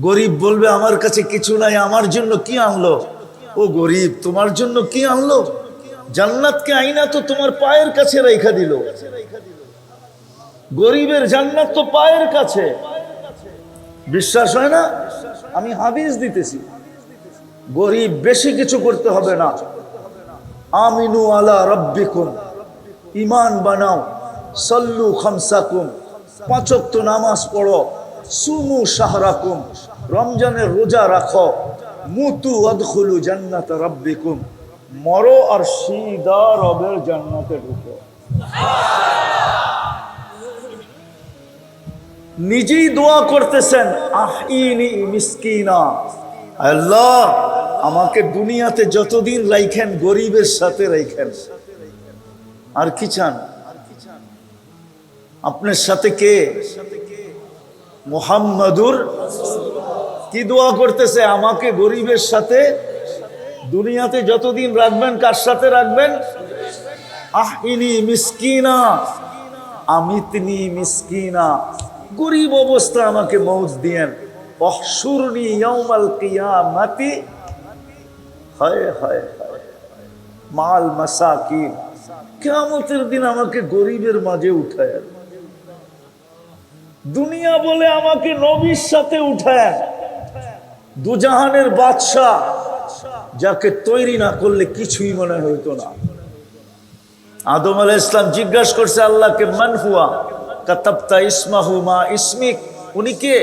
গরিব বলবে আমার কাছে কিছু নাই, আমার জন্য কি আনলো? ও গরিব, তোমার জন্য কি আনলো? জান্নাতকে আইনা তো তোমার পায়ের কাছে রেখা দিল। গরিবের জান্নাত তো পায়ের কাছে। বিশ্বাস হয় না? আমি হাদিস দিতেছি। গরিব বেশি কিছু করতে হবে না। আমিনু আলা রাব্বিকুম, ঈমান বানাও, সাল্লু খামসাকুম, 5 ওয়াক্ত নামাজ পড়ো, সুমু শাহরাকুম, রমজানের রোজা রাখো, মুতু আদখুলু জান্নাত রাব্বিকুম, মরো আর সিধা রবের জান্নাতে ঢুকো। নিজেই দোয়া করতেছেন, আহিনি মিসকিনা, আল্লাহ আমাকে দুনিয়াতে যতদিন রাখেন গরিবের সাথে রাখেন। আর কি চান? আপনার সাথে কে? মুহাম্মাদুর। কি দোয়া করতেছে? আমাকে গরিবের সাথে দুনিয়াতে যতদিন রাখবেন। কার সাথে রাখবেন? আহিনি মিসকিনা, আমিতনি মিসকিনা, গরিব অবস্থা আমাকে মৌত দিয়েন। ওহশুরনি ইয়াউমাল কিয়ামাতি, হায় হায় মাল মাসাকিন, কিয়ামতের দিন আমাকে গরিবের মাঝে উঠায়। দুনিয়া বলে আমাকে নবীর সাথে উঠায়, দুজাহানের বাদশাহ, যাকে তৈরি না করলে কিছুই মনে হইতো না। আদম আলাইহিস সালাম জিজ্ঞাসা করছে আল্লাহকে, মান হুয়া কাতাবতা ইসমাহু মা ইসমিক, উনি কে?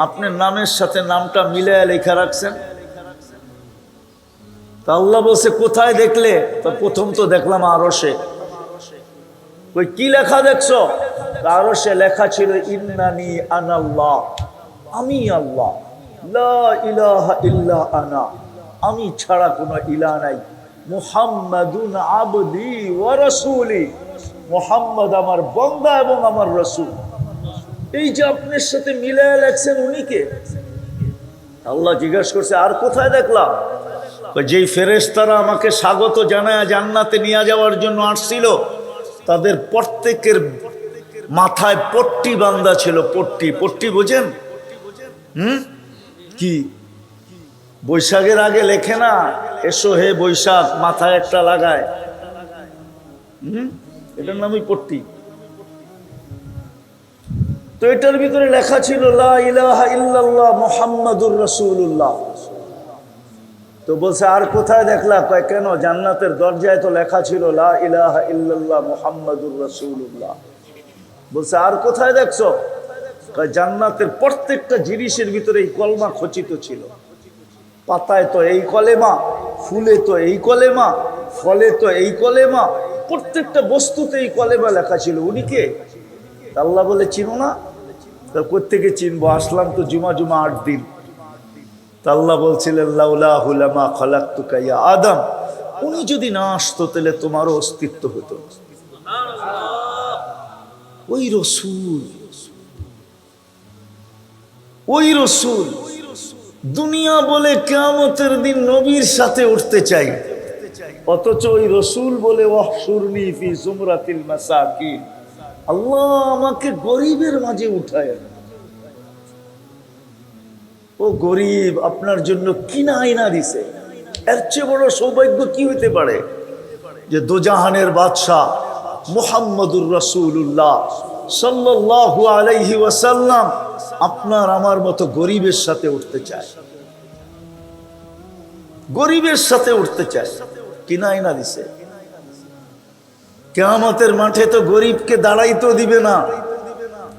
আপনার নামের সাথে নামটা মিলায়া লেখা রাখছেন। তা আল্লাহ বলছে কোথায় দেখলে? তো প্রথম তো দেখলাম আরশে। ওই কি লেখা দেখছো? আরশে লেখা ছিল ইন্নানি আনাল্লাহ, আমি আল্লাহ, লা ইলাহা ইল্লা আনা, আমি ছাড়া কোনো ইলাহ নাই, মুহাম্মাদুন আবদি ওয়া রাসূলি, মুহাম্মদ আমার বান্দা এবং আমার রাসূল। এই যে আপনার সাথে মিলায়া লেখছেন, উনি কে? আল্লাহ জিজ্ঞাসা করছে আর কোথায় দেখলাম? যেই ফেরেশতারা আমাকে স্বাগত জানায় জান্নাতে নিয়ে যাওয়ার জন্য আসছিল, তাদের প্রত্যেকের মাথায় পট্টি বাঁধা ছিল। পট্টি, পট্টি বোঝেন? কি বৈশাখের আগে লেখে না, এসো হে বৈশাখ, মাথায় একটা লাগায়, এটার নামই পট্টি। তো এটার ভিতরে লেখা ছিল লা ইলাহা ইল্লাল্লাহ মুহাম্মাদুর রাসূলুল্লাহ। তো বলছে আর কোথায় দেখলা? কয় কেন, জান্নাতের দরজায় তো লেখা ছিল লা ইলাহা ইল্লাল্লাহ মুহাম্মাদুর রাসূলুল্লাহ। বলছে আর কোথায় দেখছো? কয় জান্নাতের প্রত্যেকটা জিনিসের ভিতরে এই কলমা খচিত ছিল। পাতায় তো এই কলেমা, ফুলে তো এই কলেমা, ফলে তো এই কলেমা, প্রত্যেকটা বস্তুতে এই কলেমা লেখা ছিল। উনি কে? আল্লাহ বলে চিনো না? তা কোত্থেকে চিনবো, আসলাম তো জুমা 8 দিন। তা আল্লাহ বলছিলেন লাউলাহু লামা খালাকতুকা ইয়া আদম, উনি যদি না আসতো তাহলে তোমারও অস্তিত্ব হতো। ওই রসূল, ওই রসূল দুনিয়া বলে কিয়ামতের দিন নবীর সাথে উঠতে চাই, অথচ ওই রসূল বলে ওয়াহশুরনি ফি জুমরাতিল মাসাকিন, আল্লাহ আমাকে গরিবের মাঝে উঠায়। ও গরিব, আপনার জন্য কি না আইনা দিছে? এর চেয়ে বড় সৌভাগ্য কি হইতে পারে যে দোজাহানের বাদশাহ মুহাম্মদুর রাসূলুল্লাহ সাল্লাল্লাহু আলাইহি ওয়াসাল্লাম আপনার আমার মতো গরিবের সাথে উঠতে চায়, গরিবের সাথে উঠতে চায়। কি না আইনা দিছে? কিয়ামতের মাঠে তো গরিবকে দাঁড়াইতেও দিবে না,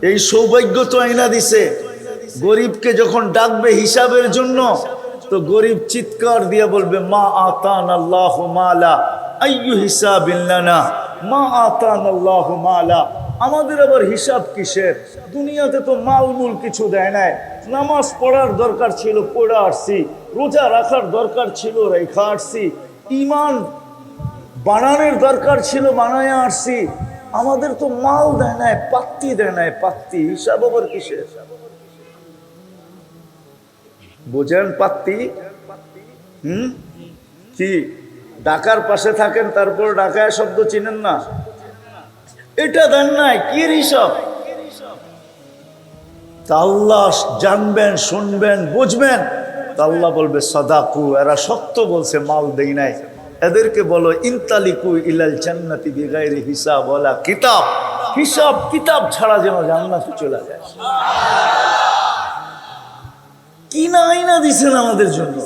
এই সৌভাগ্য তো আইনা দিছে। গরিবকে যখন ডাকবে হিসাবের জন্য, তো গরিব চিৎকার দিয়ে বলবে মা আতানাল্লাহু মালা আইয়ু হিসাবিন লানা, মা আতানাল্লাহু মালা, আমাদের আবার হিসাব কিসের? দুনিয়াতে তো মালমূল কিছু দেয় নাই। নামাজ পড়ার দরকার ছিল, পড়ে আসছি। রোজা রাখার দরকার ছিল, রেখা আসছি। ঈমান বানানোর দরকার ছিল, বানায় আসছি। আমাদের তো মাল দেয় নাই, পাত্তি দেয় নাই, পাত্তি। হিসাব আবার কিসের? বোঝেন পাত্তি? কি ঢাকার পাশে থাকেন, তারপর ঢাকায় শব্দ চিনেন না? এটা দেন নাই, কি হিসাব? তা আল্লাহ জানবেন, শুনবেন, বুঝবেন। তা আল্লাহ বলবে সাদাকু, এরা সত্য বলছে, মাল দেই নাই। এদেরকে বলো ইনতালিকু ইলাল জান্নাতি বিগাইরি হিসাব ওয়ালা কিতাব, হিসাব কিতাব ছাড়া যেন জান্নাতে চলে যায়। কি না আইনা দিছেন আমাদের জন্য।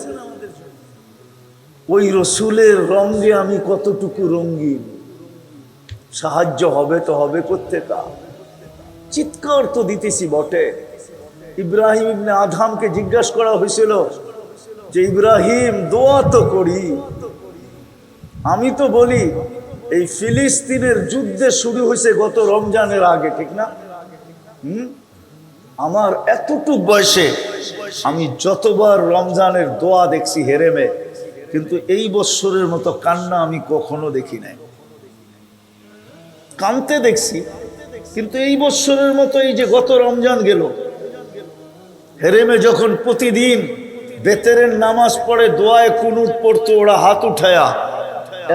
ওই রসুলের রঙে আমি কতটুকু রঙিন, সাহায্য হবে তো হবে কোত্থেকা। চিৎকার তো দিতেছি বটে। ইব্রাহিম ইবনে আদহামকে জিজ্ঞাসা করা হয়েছিল যে ইব্রাহিম দোয়া তো করি। আমি তো বলি এই ফিলিস্তিনের যুদ্ধে শুরু হয়েছে গত রমজানের আগে, ঠিক না? আমার এতটুক বয়সে আমি যতবার রমজানের দোয়া দেখছি হেরেমে, কিন্তু এই বৎসরের মতো কান্না আমি কখনো দেখি নাই। কানতে দেখছি, কিন্তু এই বৎসরের মতো এই যে গত রমজান গেল, হেরেমে যখন প্রতিদিন বেতেরের নামাজ পড়ে দোয়ায় কুনুত পড়তো ওরা হাত উঠায়া,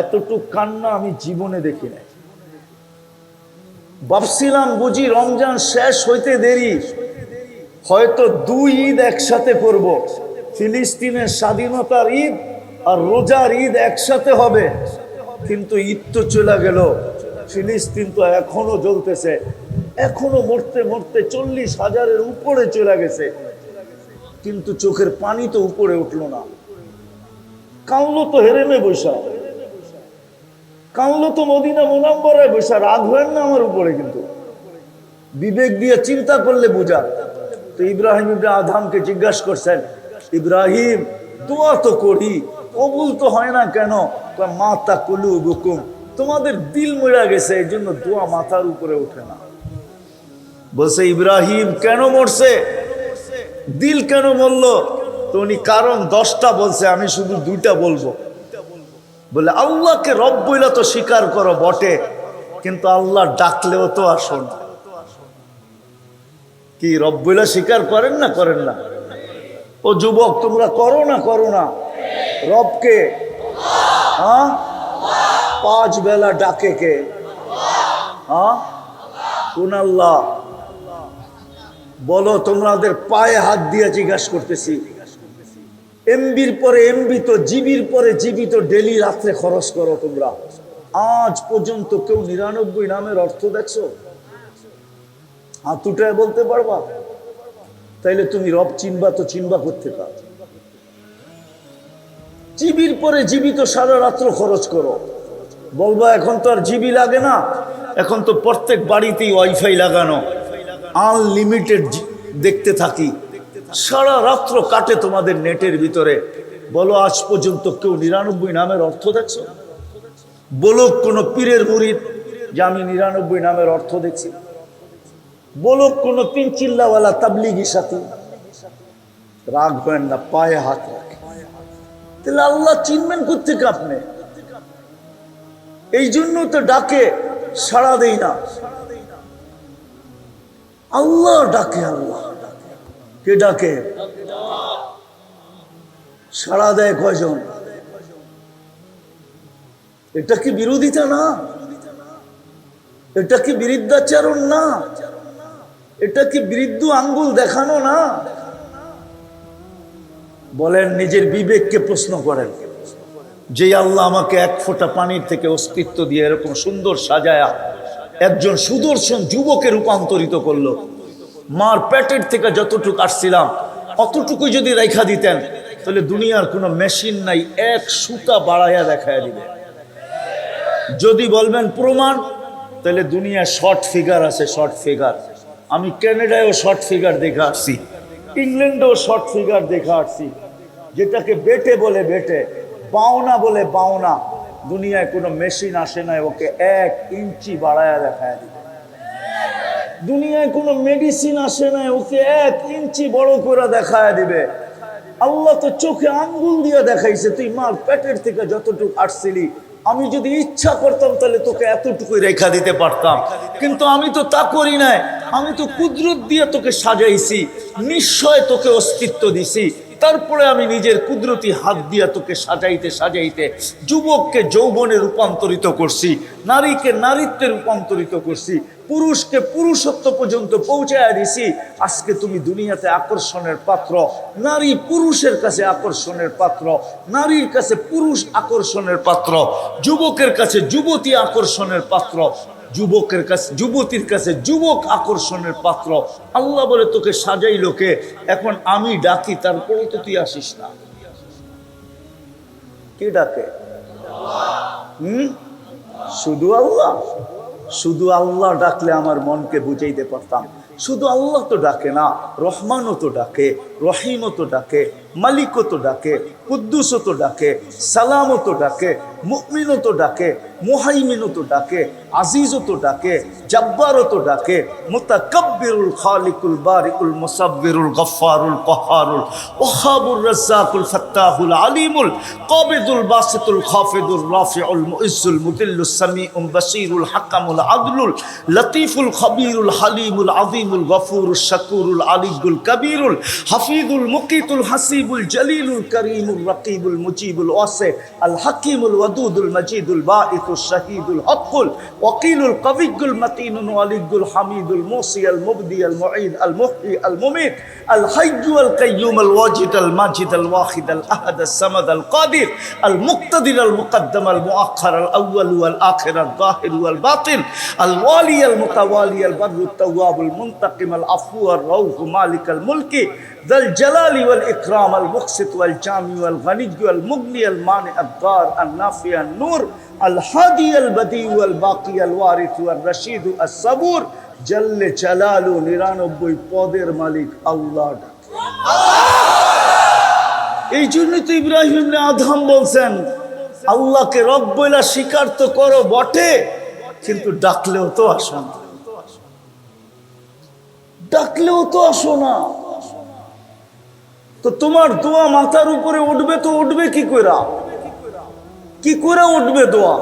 এতটুক কান্না আমি জীবনে দেখি নাই। ভাবছিলাম বুঝি রমজান শেষ হইতে দেরি, হয়তো দুই ঈদ একসাথে করব, ফিলিস্তিনের স্বাধীনতার ঈদ আর রোজার ঈদ একসাথে হবে। কিন্তু ঈদ তো চলে গেল, ফিলিস্তিন তো এখনো জ্বলতেছে, এখনো মরতে মরতে 40,000-এর উপরে চলে গেছে, কিন্তু চোখের পানি তো উপরে উঠলো না। কানলো তো হেরেমে বৈশা, কানলো তো মদিনা মুনাব্বরায় বৈশা। রাগ হয় না আমার উপরে, কিন্তু বিবেক দিয়ে চিন্তা করলে বোঝা। তো ইব্রাহিম ইবনে আদহামকে জিজ্ঞাসা করছেন, ইব্রাহিম দোয়া তো করি, কবুল তো হয় না কেন? মাতা কুলুবুকুম, তোমাদের দিল মরে গেছে, এই জন্য দোয়া মাথার উপরে ওঠে না। বলছে ইব্রাহিম কেন মরছে, দিল কেন মরল? তো উনি কারণ 10টা বলছে, আমি শুধু 2টা বলবো। বলে আল্লাহকে রব বইলা তো স্বীকার করো বটে, কিন্তু আল্লাহ ডাকলেও তো আসো না। কি রব বইলা স্বীকার করেন না করেন না? ও যুবক, তোমরা করো না করো না? রবকে হ্যাঁ 5 বেলা ডাকে কে? হ্যাঁ কোন আল্লাহ? বলো, তোমাদের পায়ে হাত দিয়ে জিজ্ঞাসা করতেছি। এমবির পরে এমবি তো, জিবির পরে জিবি তো ডেলি রাত্রে খরচ করো তোমরা। আজ পর্যন্ত কেউ 99 নামের অর্থ দেখছো? হাত উঠায় বলতে পারবা? তাইলে তুমি রব চিনবা তো চিনবা কোত্থেকা? জিবির পরে জিবি তো সারা রাত্র খরচ করো। বলবা এখন তো আর জিবি লাগে না, এখন তো প্রত্যেক বাড়িতেই ওয়াইফাই লাগানো, আনলিমিটেড দেখতে থাকি, সারা রাত্র কাটে তোমাদের নেটের ভিতরে। বলো আজ পর্যন্ত কেউ 99 নামের অর্থ দেখছো? বলো কোন পীরের মুরিদ যে আমি 99 নামের অর্থ দেখছি? বলো কোন 3 চিল্লাওয়ালা তাবলিগি সাথী? রাগ হয় না, পায়ে হাত রাখে। তাহলে আল্লাহ চিনবেন কোত্থেকে আপনি? এই জন্য তো ডাকে, সাড়া দেই না। আল্লাহ ডাকে, আল্লাহ কে ডাকে? সাড়া দেয় কয়জন? এটা কি বিরোধিতা না? এটা কি বিরুদ্ধাচরণ না? এটা কি বৃদ্ধ আঙ্গুল দেখানো না? বলেন, নিজের বিবেককে প্রশ্ন করেন। যে আল্লাহ আমাকে 1 ফোঁটা পানির থেকে অস্তিত্ব দিয়ে এরকম সুন্দর সাজায়া একজন সুদর্শন যুবকে রূপান্তরিত করলো, মার পেটের থেকে যতটুকু আসছিলাম অতটুকু যদি রেখা দিতেন, তাহলে দুনিয়ার কোনো মেশিন নাই 1 সুতা বাড়াইয়া দেখায় দিবে। যদি বলবেন প্রমাণ, তাহলে দুনিয়া শর্ট ফিগার আছে, শর্ট ফিগার। আমি ক্যানাডায়ও শর্ট ফিগার দেখে আসছি, ইংল্যান্ডেও শর্ট ফিগার দেখে আসছি। যেটাকে বেটে বলে বেটে, বাওনা বলে বাওনা। দুনিয়ায় কোনো মেশিন আসে না ওকে 1 ইঞ্চি বাড়ায়া দেখায় দিবে। দুনিয়ায় কোনো মেডিসিন আসে না ওকে 1 ইঞ্চি বড় করে দেখায় দিবে। আল্লাহ তো চোখে আঙ্গুল দিয়ে দেখাইছে, তুই মার পেটের থেকে যতটুকু আসছিলি, আমি যদি ইচ্ছা করতাম তাহলে তোকে এতটুকুই রেখা দিতে পারতাম, কিন্তু আমি তো তা করি নাই। আমি তো কুদরত দিয়ে তোকে সাজাইছি, নিশ্চয় তোকে অস্তিত্ব দিছি। তারপরে আমি নিজের কুদরতি হাত দিয়ে তোকে সাজাইতে সাজাইতে যুবককে যৌবনে রূপান্তরিত করছি, নারীকে নারীত্বে রূপান্তরিত করছি। পুরুষকে পুরুষত্ব পর্যন্ত পৌঁছায় দিছি। আজকে তুমি দুনিয়াতে আকর্ষণের পাত্র, নারী পুরুষের কাছে আকর্ষণের পাত্র, নারীর কাছে পুরুষ আকর্ষণের পাত্র, যুবকের কাছে যুবতী আকর্ষণের পাত্র, যুবকের কাছে যুবতীর কাছে যুবক আকর্ষণের পাত্র। আল্লাহ বলে তোকে সাজাইলো কে? এখন আমি ডাকি, তারপরে তো তুই আসিস না। কে ডাকে? শুধু আল্লাহ। শুধু আল্লাহ ডাকলে আমার মনকে বুঝাইতে পারতাম। শুধু আল্লাহ তো ডাকে না, রহমানও তো ডাকে, রহিমও তো ডাকে, মালিকও তো ডাকে, কুদ্দুসও তো ডাকে, সালামও তো ডাকে, মুমিনও তো ডাকে, মুহাইমিনও তো ডাকে, আজিজও তো ডাকে, জব্বারও তো ডাকে, মুতাকাব্বিরুল খালিকুল বারিকুল মুসাব্বিরুল গফফারুল কহারুল ওয়াহাবুর রাজ্জাকুল ফাত্তাহুল আলিমুল কাবিদুল বাসিতুল খাফিদুর রাফিউল মুইজ্জুল মুদিল্লুস সামিউল বাসীরুল হাকামুল আদলুল লতীফুল খবীরুল হালিমুল আযীমুল গফুরুশ শাকুরুল আলিয়ুল কবীরুল হাফিজুল মুকিতুল হাসিবুল জলিলুল করিমুল রকিবুল মুজিবুল ওয়াসি আল হাকিমুল ওয়াদুদুল মজিদুল বাঈসুশ শাহীদুল হকুল ওয়াকিলুল কবিয়ুল মতিনুল ওয়ালিয়ুল হামিদুল মুসি আল মুবদি আল মুঈদ আল মুহয়ি আল মুমীত আল হাইয়্যু আল কাইয়্যুম আল ওয়াজিদ আল মাজিদ আল ওয়াহিদ আল আহাদ আল সামাদ আল কাদির আল মুক্তাদির আল মুকদ্দম আল মুআখ্খার আল আউয়াল ওয়াল আখির আল যাহির ওয়াল বাতিন আল ওয়ালি আল মুতাওয়ালি আল বাররুত তাওয়াবুল মুনতাকিম আল আফু আর রাউফ মালিক আল মুলকি যাল জালালি ওয়াল ইকরাম আল মুকসিত ওয়াল জামি ওয়াল গনি ওয়াল মুগনি আল মানি আল দার আল নাফি আল নূর আল হাদি আল বদি ওয়াল বাকি আল ওয়ারিস ওয়াল রশিদ আল সাবুর জল্লে জালালু 99 পদের মালিক আল্লাহ ডাকে। এই জন্যই তো ইব্রাহিম ইবনে আদহাম বলছেন, আল্লাহকে রব বইলা স্বীকার তো করো বটে, কিন্তু ডাকলেও তো আসো না, ডাকলেও তো আসো না। তো তোমার দোয়া মাথার উপরে উঠবে তো উঠবে কি করে? কি করে উঠবে দোয়া?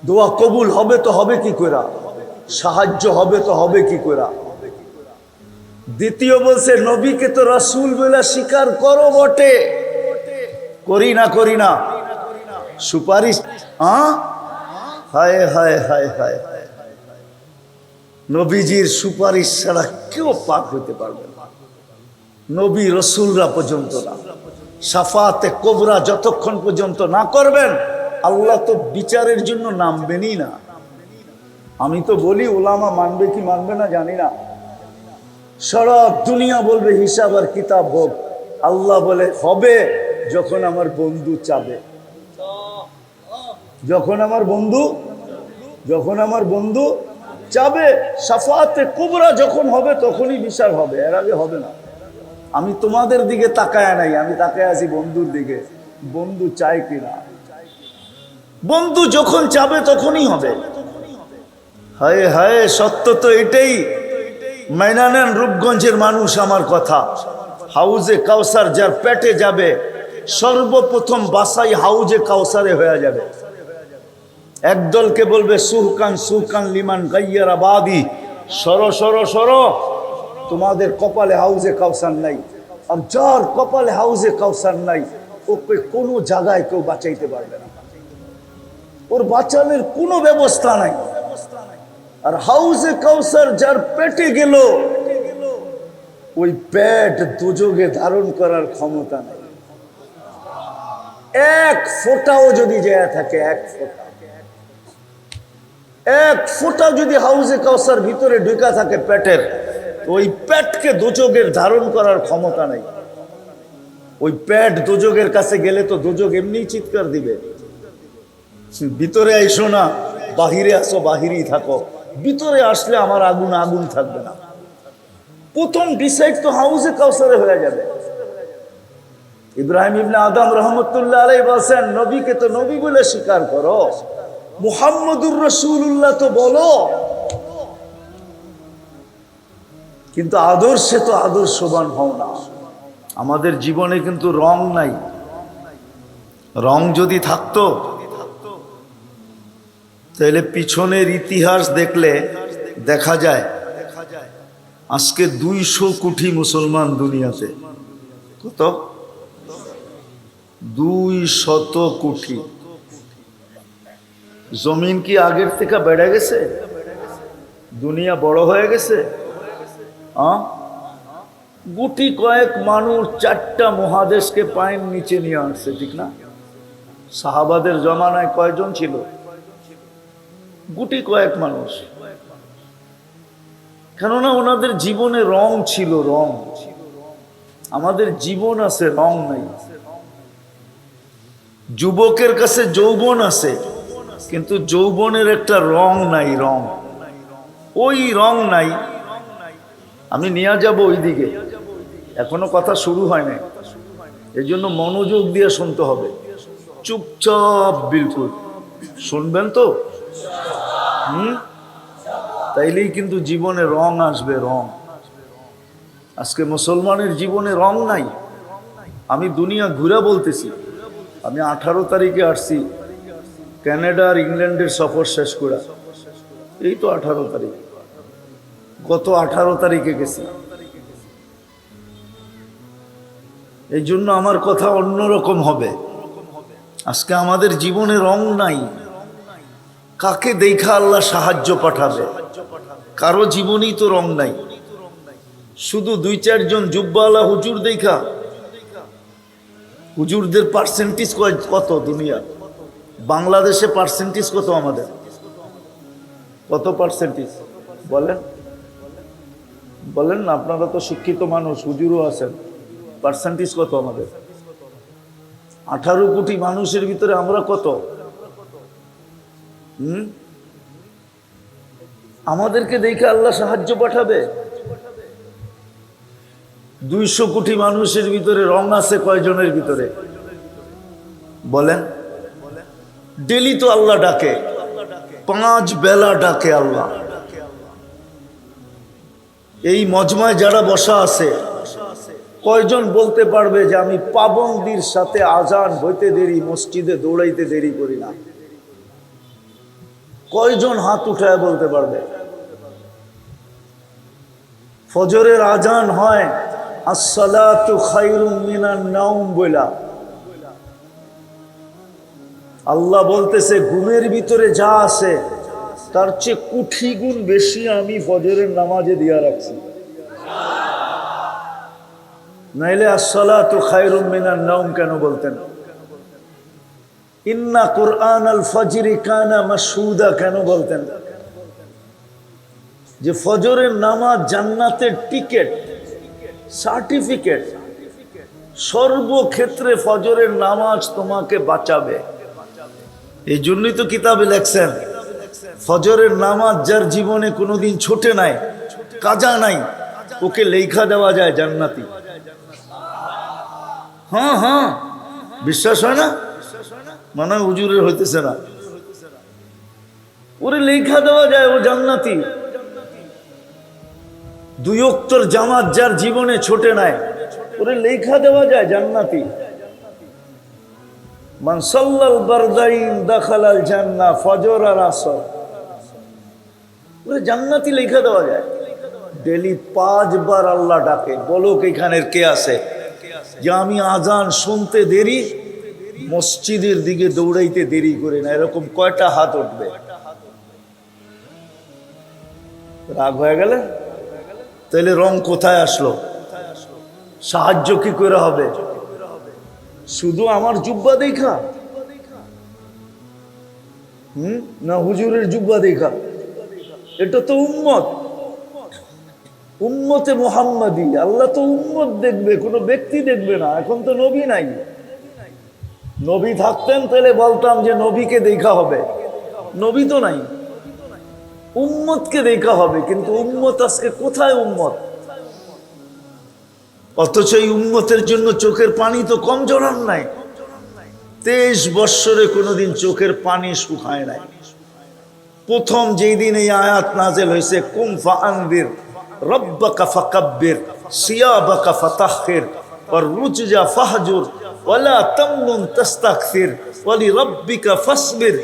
দোয়া কবুল হবে তো হবে কি করে? সাহায্য হবে তো হবে কি করে? দ্বিতীয় বলছে, নবীকে তো রাসূল বলে স্বীকার করো বটে, করি না করি না সুপারিশ। হায় হায় হায় হায়, নবীজির সুপারিশ ছাড়া কেউ পাক হইতে পারবে না, নবী রসুলরা পর্যন্ত না। শাফাতে কোবরা যতক্ষণ পর্যন্ত না করবেন, আল্লাহ তো বিচারের জন্য নামবেনই না। আমি তো বলি, ওলামা মানবে কি মানবে না জানি না, সারা দুনিয়া বলবে হিসাব আর কিতাব হোক, আল্লাহ বলে হবে যখন আমার বন্ধু চাবে। যখন আমার বন্ধু চাবে, শাফাতে কুবরা যখন হবে তখনই বিচার হবে, এর আগে হবে না। আমি তোমাদের দিকে তাকায় নাই, আমি তাকায় আছি বন্ধুর দিকে, বন্ধু চায় কিনা। বন্ধু যখন চাবে তখনই হবে। হায় হায়, সত্য তো এটাই। মাইনা নেন রূপগঞ্জের মানুষ আমার কথা, হাউজে কাউসার যার পেটে যাবে, সর্বপ্রথম বাসাই হাউজে কাউসারে হয়ে যাবে। একদলকে বলবে সুহকান সুহকান লিমান গাইয়ারা বাদি, সরো সরো সরো, তোমাদের কপালে হাউজে কাউসার নাই। আর যার কপালে হাউজে কাউসার নাই, ওকে কোনো জায়গায় কেউ বাঁচাইতে পারবে না, ওর বাঁচানোর কোনো ব্যবস্থা নাই। আর হাউজে কাউসার যার পেটে গেল, ওই পেট দুযোগে ধারণ করার ক্ষমতা নাই। এক ফোঁটাও যদি যায় থাকে, এক ফোঁটা যদি হাউজে কাউসার ভিতরে ঢুকা থাকে পেটের, ওই পেটকে দুযোগের ধারণ করার ক্ষমতা নাই। ওই পেট দুযোগের কাছে গেলে তো দুযোগ এমনি চিৎকার দিবে, ভিতরে আইসো না, বাহিরে আসো, বাহিরেই থাকো। ভিতরে আসলে আমার আগুন আগুন থাকবে না। প্রথম ডিসাইড তো হাউজে কাউসারে হয়ে যাবে। ইব্রাহিম ইবনে আদম রহমতুল্লাহ আলাইহি বলেন, নবীকে তো নবী বলে স্বীকার করো, মুহাম্মদুর রাসূলুল্লাহ তো বলো, কিন্তু আদর্শে তো আদর্শবান হও না। আমাদের জীবনে কিন্তু রং নাই। রং যদি থাকতো তাহলে পিছনের ইতিহাস দেখলে দেখা যায় আজকে 200 কোটি মুসলমান দুনিয়াতে। কত? 200 কোটি। জমিন কি আগের থেকে বেড়ে গেছে? দুনিয়া বড় হয়ে গেছে। গুটি কয়েক মানুষ 4টা মহাদেশকে পায়ের নিচে নিয়ে আসছে, ঠিক না? সাহাবাদের জমানায় কয়জন ছিল? গুটি কয়েক মানুষ। কেননা ওনাদের জীবনে রং ছিল, রং। আমাদের জীবন আছে, রং নাই। যুবকের কাছে যৌবন আছে, কিন্তু যৌবনের একটা রং নাই, রং। ওই রং নাই। আমি নিয়ে যাব ওই দিকে, এখনো কথা শুরু হয় নাই, এই জন্য মনোযোগ দিয়ে শুনতে হবে। চুপচাপ বিলকুল শুনবেন তো। তাইলেই কিন্তু জীবনে রং আসবে, রং। আজকে মুসলমানের জীবনে রং নাই। আমি দুনিয়া ঘুরে বলতেছি। আমি 18 তারিখে আসছি কানাডা আর ইংল্যান্ডের সফর শেষ করে। এই তো 18 তারিখ, গত 18 তারিখে গেছি। এই জন্য আমার কথা অন্যরকম হবে। আজকে আমাদের জীবনে রং নাই। কাকে দেখা আল্লাহ সাহায্য পাঠাবে? কারো জীবনেই তো রং নাই। শুধু 2-4 জন জুব্বাওয়ালা হুজুর দেখা। হুজুরদের পার্সেন্টেজ কত দুনিয়া? বাংলাদেশে পার্সেন্টেজ কত আমাদের? কত পার্সেন্টেজ বলেন? বলেন না, আপনারা তো শিক্ষিত মানুষ, হুজুরও আছেন। পার্সেন্টেজ কত আমাদের? 18 কোটি মানুষের ভিতরে আমরা কত? আমাদেরকে দেখে আল্লাহ সাহায্য পাঠাবে? 200 কোটি মানুষের ভিতরে রং আছে কয়জনের ভিতরে বলেন? ডেলি তো আল্লাহ ডাকে, 5 বেলা ডাকে আল্লাহ। এই মজমায় যারা বসা আছে, কয়জন বলতে পারবে যে আমি পাবন্দির সাথে আজান হইতে দেরি, মসজিদে দৌড়াইতে দেরি করি না? কয়জন হাত উঠায় বলতে পারবে? ফজরের আজান হয় আসসালাতু খায়রুম মিনান নাওম বলা। আল্লাহ বলতেছে ঘুমের ভিতরে যা আছে তার চেয়ে কোটি গুণ বেশি আমি ফজরের নামাজে দিয়া রাখছি। নাইলে আসসালাতু খায়রুম মিনান নাওম কেন বলতেন? ইন্না কুরআনাল ফজরি কানা মাশহুদা কেন বলতেন? যে ফজরের নামাজ জান্নাতের টিকেট, সার্টিফিকেট। সর্বক্ষেত্রে ফজরের নামাজ তোমাকে বাঁচাবে। এই জন্যই তো কিতাবে লেখছেন ফজরের নামাজ যার জীবনে কোনোদিন ছোটে নাই, কাজা নাই, ওকে লেখা দেওয়া যায় জান্নাতি। হ্যাঁ হ্যাঁ, বিশ্বাস হয় না? মানে হুজুরের হইতেছে না, ওরে লেখা দেওয়া যায় ও জান্নাতি। 2 ওয়াক্তের জামাত যার জীবনে ছোটে নাই, ওরে লেখা দেওয়া যায় জান্নাতি। মান সাল্লাল বারদাইন দাখালাল জান্নাহ, ফজর আর আসর, ওরে জান্নাতি লেখা দেওয়া যায়। ডেলি 5 বার আল্লাহ ডাকে। বলো এখানের কে আছে যে আমি আজান শুনতে দেরি, মসজিদের দিকে দৌড়াইতে দেরি করে না? এরকম কয়টা হাত উঠবে? রাগ হয়ে গেলে? তাহলে রং কোথায় আসলো? সাহায্য কি করে হবে? শুধু আমার জুব্বা দেখা না হুজুরের জুব্বা দেখা? এটা তো উম্মত, উম্মতে মুহাম্মাদি। আল্লাহ তো উম্মত দেখবে, কোনো ব্যক্তি দেখবে না। এখন তো নবী নাই। নবী থাকতেন তাহলে বলতাম যে নবীকে দেখা হবে। নবী তো নাই, উম্মতকে দেখা হবে। কিন্তু উম্মত আজকে কোথায়? উম্মত। অথচ এই উম্মতের জন্য চোখের পানি তো কম জড়ান নাই। 23 বৎসরে কোনোদিন চোখের পানি শুকায় নাই। প্রথম যেই দিন এই আয়াত নাজেল হয়েছে, কুম ফাআনদির রব্বাকা ফাকাব্বির সিয়াবাকা ফাতাহহির ওয়ার রুজজা ফাহজুর ওয়ালা তামনুন তাস্তাকসির ওয়ালি রব্বিকা ফাসবির।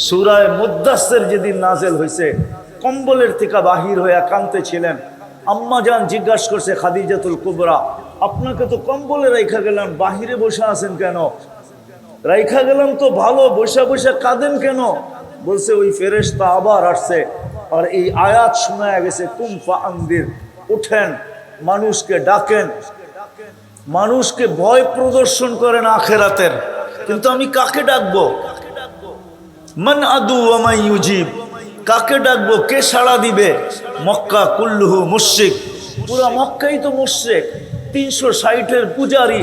সূরা মুদ্দাসসির যেদিন নাজেল হয়েছে, কম্বলের থেকে বাহির হয়ে একান্তে ছিলেন। আম্মা জান জিজ্ঞাসা করছে খাদিজাতুল কুবরা, আপনাকে তো কম্বলে রাইখা গেলাম, বাহিরে বসে আছেন কেন? রাইখা গেলাম তো ভালো, বসে বসে কাঁদেন কেন? বলছে ওই ফেরেশতা আবার আসছে, আর এই আয়াত শোনা গেছে কুম ফাআনদির, উঠেন মানুষকে ডাকেন, মানুষকে ভয় প্রদর্শন করেন আখেরাতের। কিন্তু আমি কাকে ডাকবো? মান আদু ওয়া মান ইউজিব, কাকে ডাকবো, কে সাড়া দিবে? মক্কা কুল্লুহু মুশরিক, পুরা মক্কাই তো মুশরিক। 360-এর পূজারি,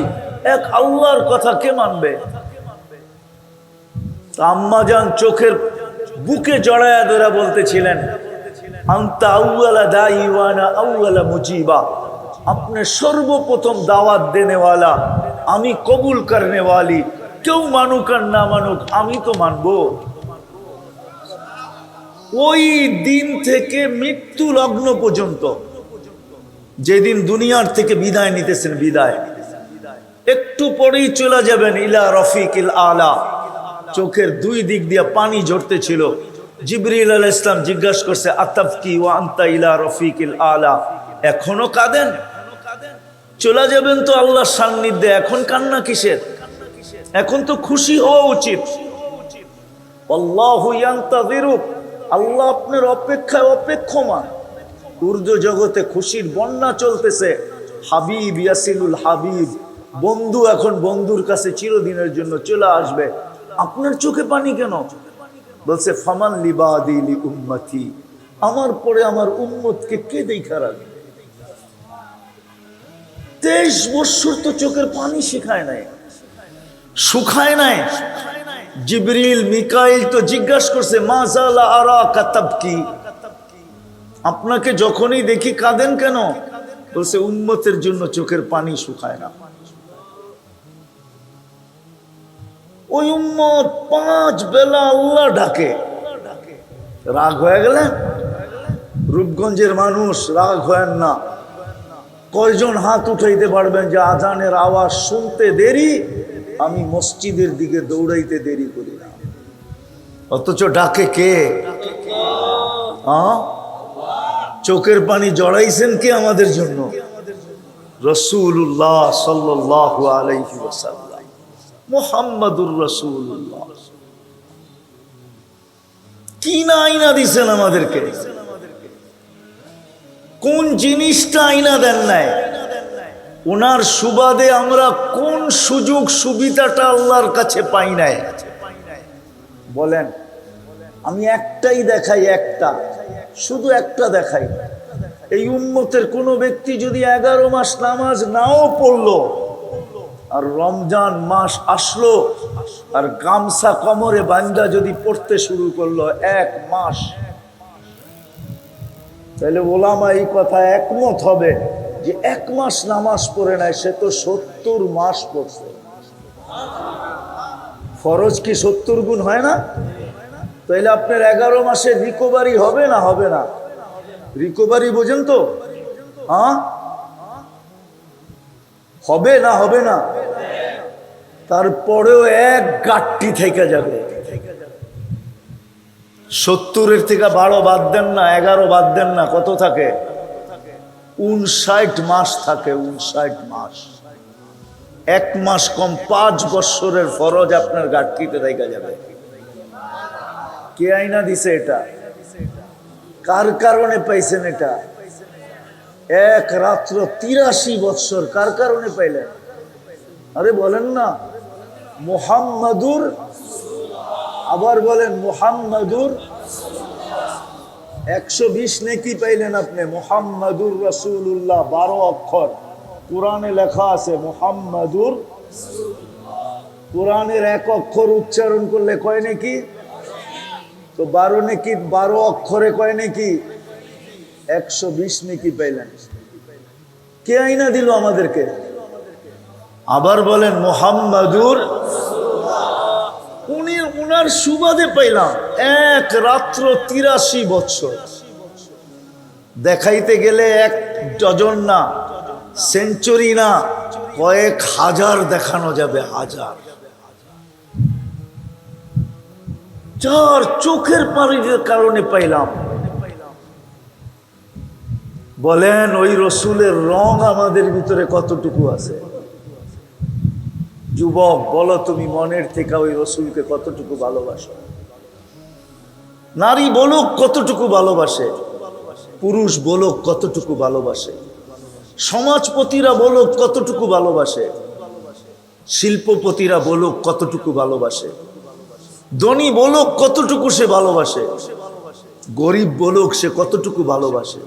এক আল্লাহর কথা কে মানবে? আম্মাজান চোখের বুকে জড়ায়া ধরে বলতেছিলেন, আনতা আউয়ালা দাঈ ওয়া আনা আউয়ালা মুজিবা, আপনি সর্বপ্রথম দাওয়াত দেনেওয়ালা, আমি কবুল করনেওয়ালি, কেউ মানুক আর না মানুক আমি তো মানবো। ওই দিন থেকে মৃত্যু লগ্ন পর্যন্ত, যেদিন দুনিয়ার থেকে বিদায় নিতেছেন, বিদায় একটু পরেই চলে যাবেন ইলা রফিকিল আলা। চোখের দুই দিক দিয়ে পানি ঝরতেছিল। জিবরিল আলাইহিস সালাম জিজ্ঞাসা করছে, আতাবকি ওয়া আনতা ইলা রফিকিল আলা, এখনো কাঁদেন? চলে যাবেন তো আল্লাহর সান্নিধ্যে, এখন কান্না কিসের? এখন তো খুশি হওয়া উচিত। আল্লাহু ইয়ান্তাযিরুক, আল্লাহ আপনার অপেক্ষায় অপেক্ষমান। উর্দু জগতে খুশির বন্যা চলতেছে। হাবিব ইয়াসিলুল হাবিব, বন্ধু এখন বন্ধুর কাছে চিরদিনের জন্য চলে আসবে। আপনার চোখে পানি কেন? বলছে ফামান লিবাদি লি উম্মতি, আমার পরে আমার উম্মতকে কে দেখা রাখবে? 23 বছর তো চোখের পানি শুকায় নাই, শুকায় নাই। জিবরিল মিকাইল তো জিজ্ঞাসা করছে, মাযালা আরাকা তাবকি, আপনাকে যখনই দেখি কাঁদেন কেন? বলছে উম্মতের জন্য চোখের পানি শুকায় না। ওই উম্মত 5 বেলা আল্লাহ ডাকে। রাগ হয়ে গেলেন? রূপগঞ্জের মানুষ রাগ হয় না। কয়জন হাত উঠাইতে পারবেন যে আজানের আওয়াজ শুনতে দেরি, আমি মসজিদের দিকে দৌড়াইতে দেরি করি না? অথচ ডাকে কে? চোখের পানি জড়াইছেন কে আমাদের জন্য? রাসূলুল্লাহ সাল্লাল্লাহু আলাইহি ওয়াসাল্লাম, মুহাম্মাদুর রাসূলুল্লাহ। কি না আইনা দিছেন আমাদেরকে, কোন জিনিসটা আইনা দেন নাই? ওনার সুবাদে আমরা কোন সুযোগ সুবিধাটা আল্লাহর কাছে পাই নাই? বলেন। আমি একটাই দেখাই, একটা, শুধু একটা দেখাই। এই উম্মতের কোন ব্যক্তি যদি 11 মাস নামাজ নাও পড়লো, আর রমজান মাস আসলো, আর গামছা কোমরে বান্ধা যদি পড়তে শুরু করলো 1 মাস, তাহলে ওলামা এই কথা একমত হবে যে 1 মাস নামাজ পড়ে নাই, সে তো 70 মাস পড়ছে। ফরজ কি 70 গুণ হয় না? তাহলে আপনার 11 মাসের রিকভারি হবে না? হবে না? রিকভারি বোঝেন তো? হবে না? হবে না? তারপরেও এক গাঁটটি থেকে যাবে। 70-এর থেকে 12 বাদ দেন না, 11 বাদ দেন না, কত থাকে? 59 মাস থাকে। 59 মাস, 1 মাস কম, 5 বছরের ফরজ আপনার গাঁটটিতে থেকে যাবে। কে আইনা দিছে এটা? কার কারণে পাইছেন এটা? এক রাত্র 83 বৎসর কার কারণে পাইলেন? আরে বলেন না মুহাম্মাদুর, আবার বলেন মুহাম্মাদুর। 120 নেকি পাইলেন আপনি। মুহাম্মাদুর রাসূলুল্লাহ 12 অক্ষর, কোরআনে লেখা আছে মুহাম্মাদুর। কোরআনের 1 অক্ষর উচ্চারণ করলে কয় নেকি? তো 12 নেকি, 12 অক্ষরে কয় নেকি? 120 নেকি পাইলেন। কে আইনা দিল আমাদেরকে? আবার বলেন মুহাম্মাদুর। উনি উনার সুবাদে পাইলাম 1 রাত্র 83 বছর। দেখাইতে গেলে 1 ডজন না, সেঞ্চুরি না, কয়েক হাজার দেখানো যাবে, হাজার। যার চোখের পানির কারণে পাইলাম। বলেন ওই রসুলের রং আমাদের ভিতরে কতটুকু আছে? যুবক বলো তুমি মনের থেকে ওই রসুলকে কতটুকু ভালোবাসো? নারী বলুক কতটুকু ভালোবাসে, পুরুষ বলুক কতটুকু ভালোবাসে, সমাজপতিরা বলুক কতটুকু ভালোবাসে, শিল্পপতিরা বলুক কতটুকু ভালোবাসে, ধনী বলুক কতটুকু সে ভালোবাসে, গরিব বলুক সে কতটুকু ভালোবাসে।